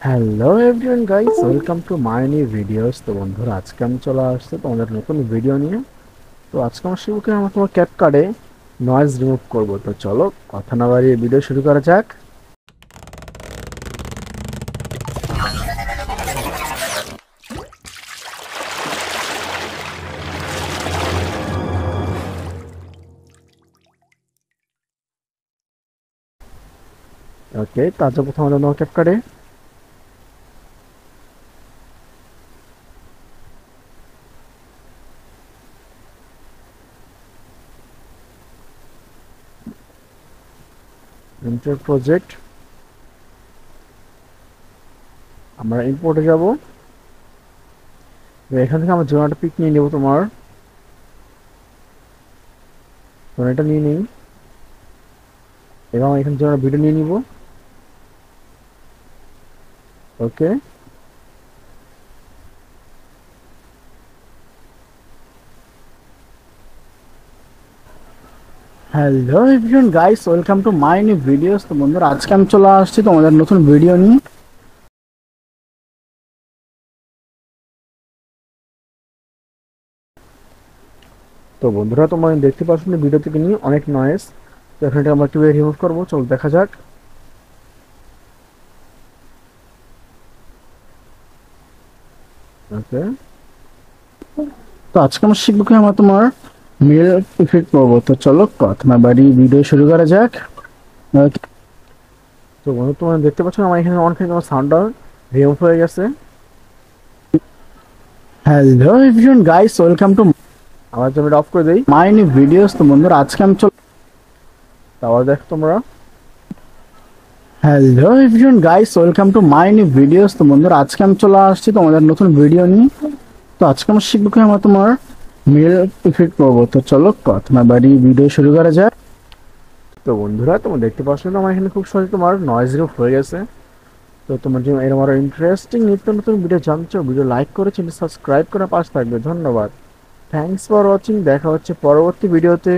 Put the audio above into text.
Hello everyone guys, welcome to my new videos. তো বন্ধুরা, আজকে আমি চলে আসছে তোমাদের নতুন ভিডিও নিয়ে। তো আজকে আমার শিবুকে আমার তোমার ক্যাপকার্ডে নয়েজ রিমুভ করব। তো চলো কথা না বাড়িয়ে ভিডিও শুরু করা যাক। ওকে, তার প্রথম হলো তোমার ক্যাপকার্ডে ইন্টার প্রজেক্ট, আমরা ইম্পোর্টে যাব। এখান থেকে আমরা জোনাটা পিক নিয়ে নেব, তোমার জোনাটা নিয়ে নিই এবং এখানে জোনার ভিডিও নিয়ে নিব। Okay, hello everyone guys, welcome to my new videos. তো বন্ধুরা, আজকে আমি চলে আসছি তোমাদের নতুন ভিডিও নিয়ে। তো বন্ধুরা, তোমরা দেখতে পাচ্ছ না ভিডিও থেকে নিয়ে অনেক নয়েজ। তো এখানে আমরা কিভাবে রিমুভ করবো চলো দেখা যাক। ওকে, তো আজকে আমরা শিখবো কি আমরা তোমার মেল ইফেক্ট করবো। তো চলো কথা না বাড়ি ভিডিও শুরু করা যাক। Okay, তো বন্ধু, তোমরা দেখতে পাচ্ছ আমার এখানে অনেকখানি তোমার সাউন্ডটা রিমুভ হয়ে গেছে। Hello everyone guys, welcome two, আবার আমি অফ করে দেই মাই নিউ ভিডিওস। তো বন্ধুরা, আজকে আমি চল, আবার দেখো তোমরা। Hello everyone guys, welcome to my new videos. তো বন্ধুরা, আজকে আমি চলে আসছি তোমাদের নতুন ভিডিও নিয়ে। তো আজকে আমরা শিখবো কি আমরা তোমার মেল ইফেক্ট করবো। তো চলো কথা না বাড়ি ভিডিও শুরু করা যাক। তো বন্ধুরা, তোমরা দেখতে পাচ্ছ না আমার এখানে খুব সহজে তোমার নয়েজ রিমুভ হয়ে গেছে। তো তোমার জন্য এরকম আরো ইন্টারেস্টিং নিত্য নতুন ভিডিও জানছো, ভিডিও লাইক করে চ্যানেল সাবস্ক্রাইব করে পাশে থাকবে। ধন্যবাদ, থ্যাঙ্কস ফর ওয়াচিং। দেখা হচ্ছে পরবর্তী ভিডিওতে।